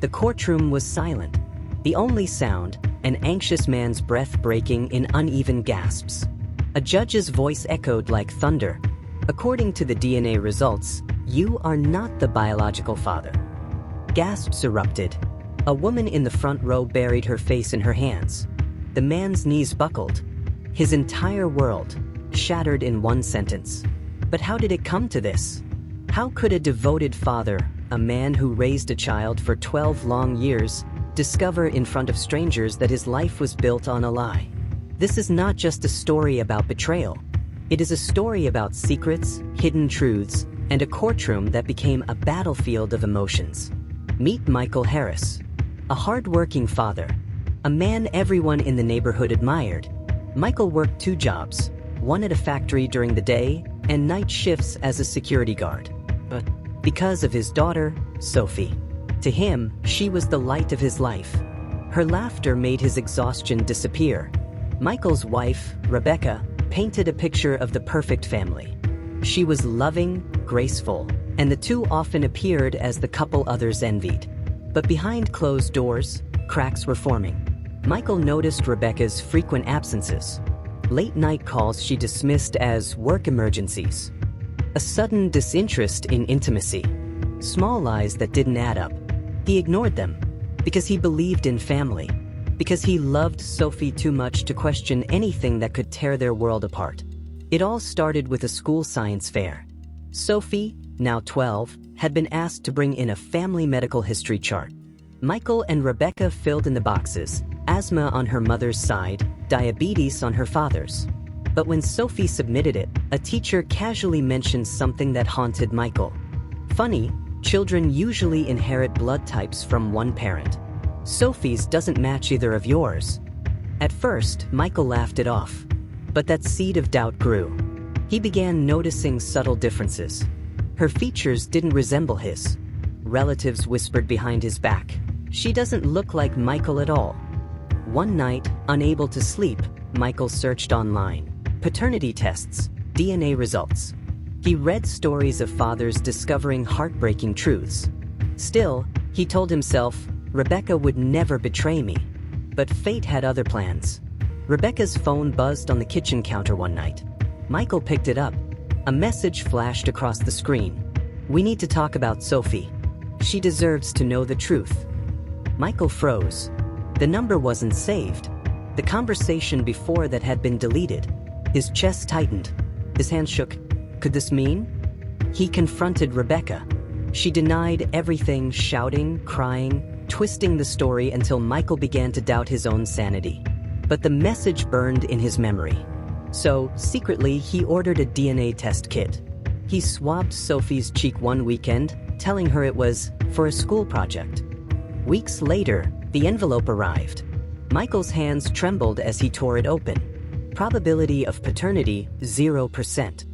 The courtroom was silent. The only sound, an anxious man's breath breaking in uneven gasps. A judge's voice echoed like thunder. According to the DNA results, you are not the biological father. Gasps erupted. A woman in the front row buried her face in her hands. The man's knees buckled. His entire world shattered in one sentence. But how did it come to this? How could a devoted father, a man who raised a child for 12 long years, discover in front of strangers that his life was built on a lie? This is not just a story about betrayal. It is a story about secrets, hidden truths, and a courtroom that became a battlefield of emotions. Meet Michael Harris, a hard-working father, a man everyone in the neighborhood admired. Michael worked 2 jobs, one at a factory during the day and night shifts as a security guard. But because of his daughter, Sophie. To him, she was the light of his life. Her laughter made his exhaustion disappear. Michael's wife, Rebecca, painted a picture of the perfect family. She was loving, graceful, and the two often appeared as the couple others envied. But behind closed doors, cracks were forming. Michael noticed Rebecca's frequent absences. Late-night calls she dismissed as work emergencies. A sudden disinterest in intimacy. Small lies that didn't add up. He ignored them because he believed in family, because he loved Sophie too much to question anything that could tear their world apart. It all started with a school science fair. Sophie, now 12, had been asked to bring in a family medical history chart. Michael and Rebecca filled in the boxes, asthma on her mother's side, diabetes on her father's. But when Sophie submitted it, a teacher casually mentioned something that haunted Michael. Funny, children usually inherit blood types from one parent. Sophie's doesn't match either of yours. At first, Michael laughed it off. But that seed of doubt grew. He began noticing subtle differences. Her features didn't resemble his. Relatives whispered behind his back, "She doesn't look like Michael at all." One night, unable to sleep, Michael searched online. Paternity tests, DNA results. He read stories of fathers discovering heartbreaking truths. Still, he told himself, Rebecca would never betray me. But fate had other plans. Rebecca's phone buzzed on the kitchen counter one night. Michael picked it up. A message flashed across the screen. "We need to talk about Sophie. She deserves to know the truth." Michael froze. The number wasn't saved. The conversation before that had been deleted. His chest tightened. His hands shook. Could this mean? He confronted Rebecca. She denied everything, shouting, crying, twisting the story until Michael began to doubt his own sanity. But the message burned in his memory. So, secretly, he ordered a DNA test kit. He swabbed Sophie's cheek one weekend, telling her it was for a school project. Weeks later, the envelope arrived. Michael's hands trembled as he tore it open. Probability of paternity, 0%.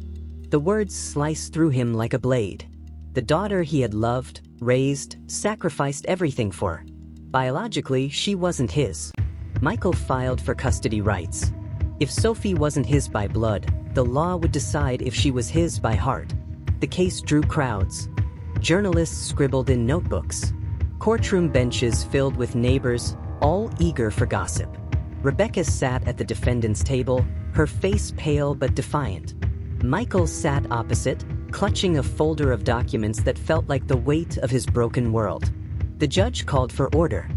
The words sliced through him like a blade. The daughter he had loved, raised, sacrificed everything for. Biologically, she wasn't his. Michael filed for custody rights. If Sophie wasn't his by blood, the law would decide if she was his by heart. The case drew crowds. Journalists scribbled in notebooks. Courtroom benches filled with neighbors, all eager for gossip. Rebecca sat at the defendant's table, her face pale but defiant. Michael sat opposite, clutching a folder of documents that felt like the weight of his broken world. The judge called for order.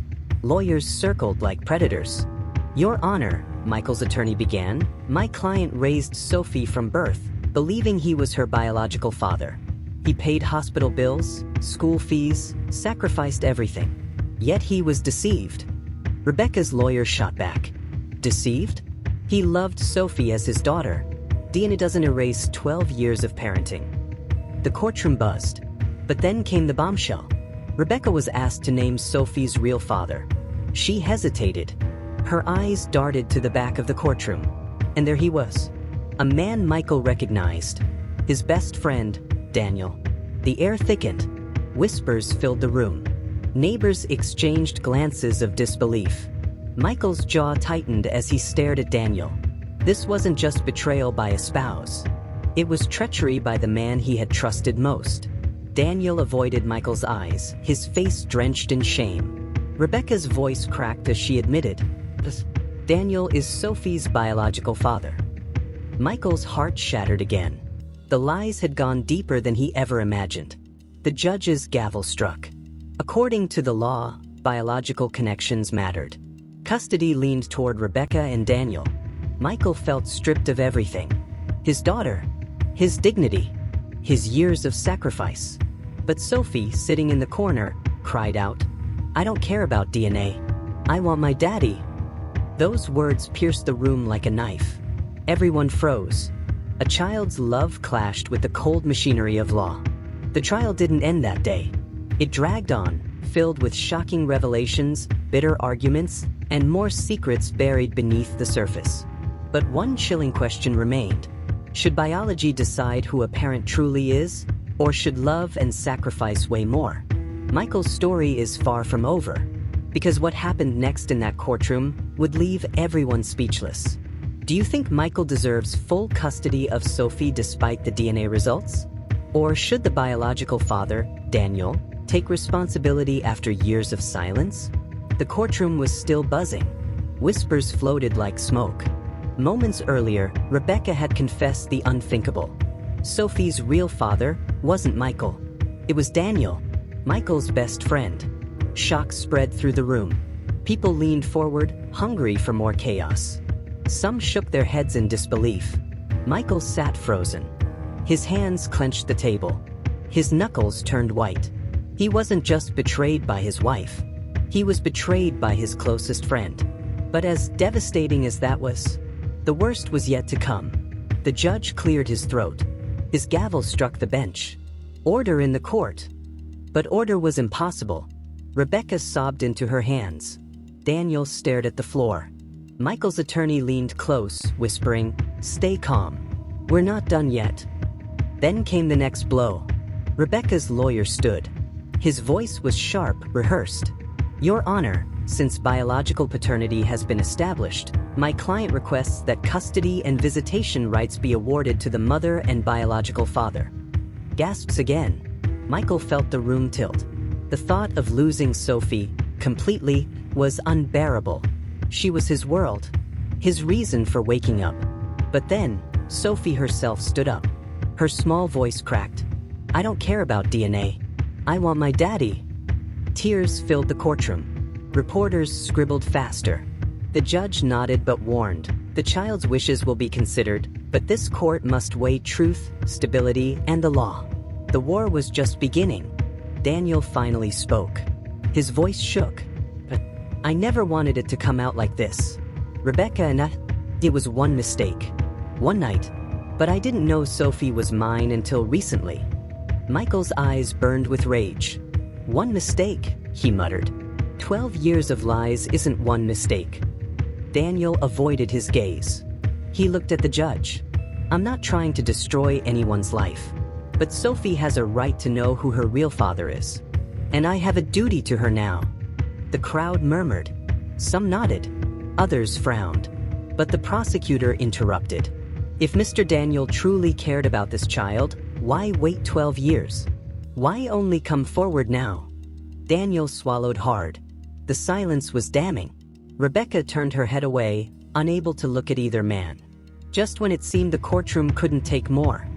Lawyers circled like predators. "Your Honor," Michael's attorney began, "my client raised Sophie from birth, believing he was her biological father. He paid hospital bills, school fees, sacrificed everything. Yet he was deceived." Rebecca's lawyer shot back. Deceived? He loved Sophie as his daughter. DNA doesn't erase 12 years of parenting. The courtroom buzzed. But then came the bombshell. Rebecca was asked to name Sophie's real father. She hesitated. Her eyes darted to the back of the courtroom. And there he was. A man Michael recognized. His best friend, Daniel. The air thickened. Whispers filled the room. Neighbors exchanged glances of disbelief. Michael's jaw tightened as he stared at Daniel. This wasn't just betrayal by a spouse. It was treachery by the man he had trusted most. Daniel avoided Michael's eyes, his face drenched in shame. Rebecca's voice cracked as she admitted, Daniel is Sophie's biological father. Michael's heart shattered again. The lies had gone deeper than he ever imagined. The judge's gavel struck. According to the law, biological connections mattered. Custody leaned toward Rebecca and Daniel. Michael felt stripped of everything. His daughter, his dignity, his years of sacrifice. But Sophie, sitting in the corner, cried out, I don't care about DNA. I want my daddy. Those words pierced the room like a knife. Everyone froze. A child's love clashed with the cold machinery of law. The trial didn't end that day. It dragged on, filled with shocking revelations, bitter arguments, and more secrets buried beneath the surface. But one chilling question remained. Should biology decide who a parent truly is? Or should love and sacrifice weigh more? Michael's story is far from over, because what happened next in that courtroom would leave everyone speechless. Do you think Michael deserves full custody of Sophie despite the DNA results? Or should the biological father, Daniel, take responsibility after years of silence? The courtroom was still buzzing. Whispers floated like smoke. Moments earlier, Rebecca had confessed the unthinkable. Sophie's real father wasn't Michael. It was Daniel, Michael's best friend. Shock spread through the room. People leaned forward, hungry for more chaos. Some shook their heads in disbelief. Michael sat frozen. His hands clenched the table. His knuckles turned white. He wasn't just betrayed by his wife. He was betrayed by his closest friend. But as devastating as that was, the worst was yet to come. The judge cleared his throat. His gavel struck the bench. Order in the court. But order was impossible. Rebecca sobbed into her hands. Daniel stared at the floor. Michael's attorney leaned close, whispering, Stay calm. We're not done yet. Then came the next blow. Rebecca's lawyer stood. His voice was sharp, rehearsed. Your Honor, since biological paternity has been established, my client requests that custody and visitation rights be awarded to the mother and biological father. Gasps again. Michael felt the room tilt. The thought of losing Sophie, completely, was unbearable. She was his world, his reason for waking up. But then, Sophie herself stood up. Her small voice cracked. I don't care about DNA. I want my daddy. Tears filled the courtroom. Reporters scribbled faster. The judge nodded but warned. The child's wishes will be considered, but this court must weigh truth, stability, and the law. The war was just beginning. Daniel finally spoke. His voice shook. I never wanted it to come out like this. Rebecca and it was one mistake. One night. But I didn't know Sophie was mine until recently. Michael's eyes burned with rage. One mistake, he muttered. 12 years of lies isn't one mistake. Daniel avoided his gaze. He looked at the judge. I'm not trying to destroy anyone's life. But Sophie has a right to know who her real father is. And I have a duty to her now. The crowd murmured. Some nodded. Others frowned. But the prosecutor interrupted. If Mr. Daniel truly cared about this child, why wait 12 years? Why only come forward now? Daniel swallowed hard. The silence was damning. Rebecca turned her head away, unable to look at either man. Just when it seemed the courtroom couldn't take more,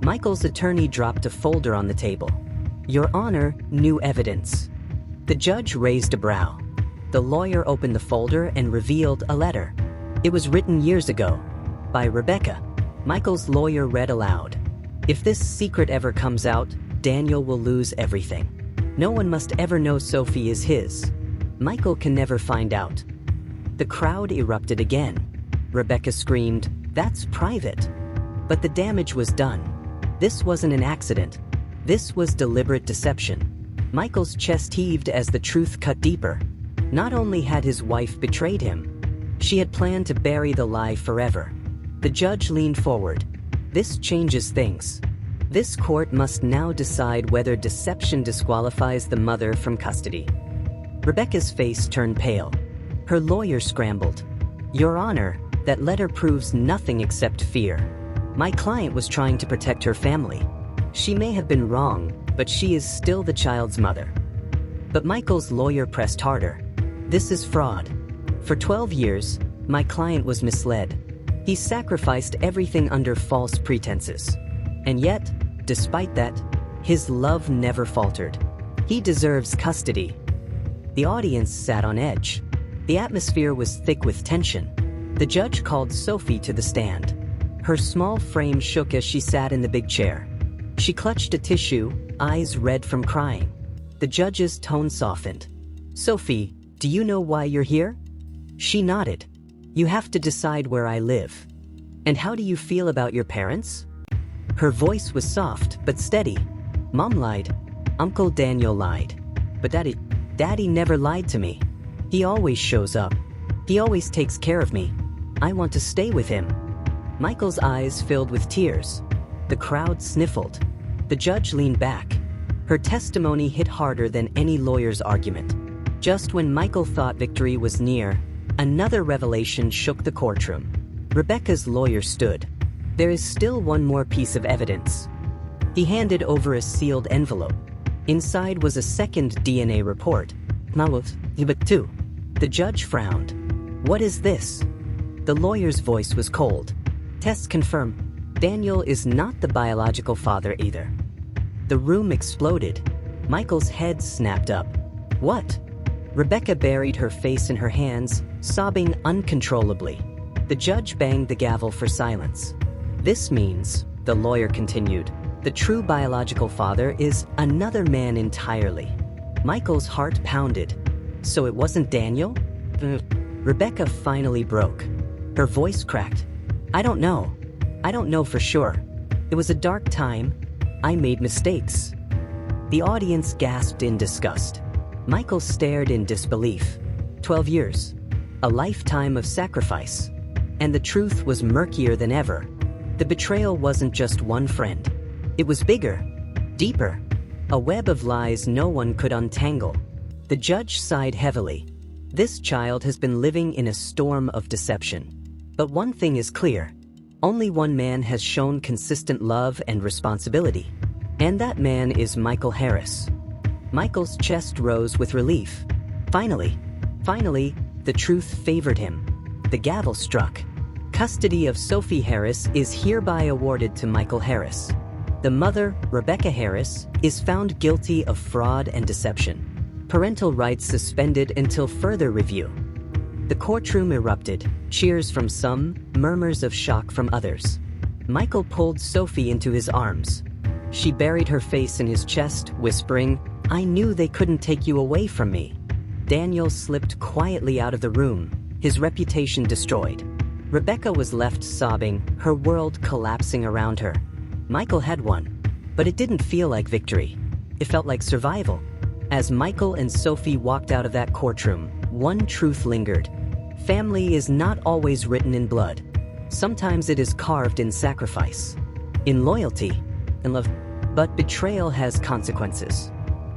Michael's attorney dropped a folder on the table. Your Honor, new evidence. The judge raised a brow. The lawyer opened the folder and revealed a letter. It was written years ago, by Rebecca. Michael's lawyer read aloud. If this secret ever comes out, Daniel will lose everything. No one must ever know Sophie is his. Michael can never find out. The crowd erupted again. Rebecca screamed, That's private. But the damage was done. This wasn't an accident. This was deliberate deception. Michael's chest heaved as the truth cut deeper. Not only had his wife betrayed him, she had planned to bury the lie forever. The judge leaned forward. This changes things. This court must now decide whether deception disqualifies the mother from custody. Rebecca's face turned pale. Her lawyer scrambled. Your Honor, that letter proves nothing except fear. My client was trying to protect her family. She may have been wrong, but she is still the child's mother. But Michael's lawyer pressed harder. This is fraud. For 12 years, my client was misled. He sacrificed everything under false pretenses. And yet, despite that, his love never faltered. He deserves custody. The audience sat on edge. The atmosphere was thick with tension. The judge called Sophie to the stand. Her small frame shook as she sat in the big chair. She clutched a tissue, eyes red from crying. The judge's tone softened. "Sophie, do you know why you're here?" She nodded. "You have to decide where I live." "And how do you feel about your parents?" Her voice was soft but steady. "Mom lied. Uncle Daniel lied. But Daddy never lied to me. He always shows up. He always takes care of me. I want to stay with him." Michael's eyes filled with tears. The crowd sniffled. The judge leaned back. Her testimony hit harder than any lawyer's argument. Just when Michael thought victory was near, another revelation shook the courtroom. Rebecca's lawyer stood. "There is still one more piece of evidence." He handed over a sealed envelope. Inside was a second DNA report. But two. The judge frowned. "What is this?" The lawyer's voice was cold. "Tests confirm Daniel is not the biological father either." The room exploded. Michael's head snapped up. "What?" Rebecca buried her face in her hands, sobbing uncontrollably. The judge banged the gavel for silence. "This means," the lawyer continued, "the true biological father is another man entirely." Michael's heart pounded. "So it wasn't Daniel?" Rebecca finally broke. Her voice cracked. "I don't know. I don't know for sure. It was a dark time. I made mistakes." The audience gasped in disgust. Michael stared in disbelief. 12 years. A lifetime of sacrifice. And the truth was murkier than ever. The betrayal wasn't just one friend. It was bigger, deeper. A web of lies no one could untangle. The judge sighed heavily. This child has been living in a storm of deception. But one thing is clear. Only one man has shown consistent love and responsibility. And that man is Michael Harris. Michael's chest rose with relief. Finally, the truth favored him. The gavel struck. Custody of Sophie Harris is hereby awarded to Michael Harris. The mother, Rebecca Harris, is found guilty of fraud and deception. Parental rights suspended until further review. The courtroom erupted, cheers from some, murmurs of shock from others. Michael pulled Sophie into his arms. She buried her face in his chest, whispering, "I knew they couldn't take you away from me." Daniel slipped quietly out of the room, his reputation destroyed. Rebecca was left sobbing, her world collapsing around her. Michael had won, but it didn't feel like victory. It felt like survival. As Michael and Sophie walked out of that courtroom, one truth lingered. Family is not always written in blood. Sometimes it is carved in sacrifice, in loyalty, in love. But betrayal has consequences.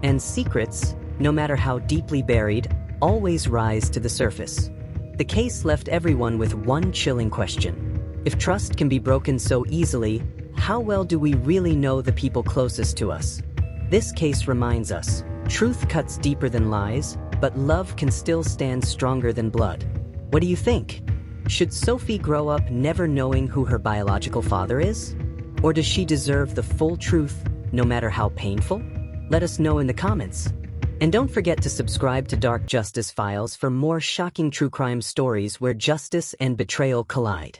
And secrets, no matter how deeply buried, always rise to the surface. The case left everyone with one chilling question. If trust can be broken so easily, how well do we really know the people closest to us? This case reminds us, truth cuts deeper than lies, but love can still stand stronger than blood. What do you think? Should Sophie grow up never knowing who her biological father is? Or does she deserve the full truth, no matter how painful? Let us know in the comments. And don't forget to subscribe to Dark Justice Files for more shocking true crime stories where justice and betrayal collide.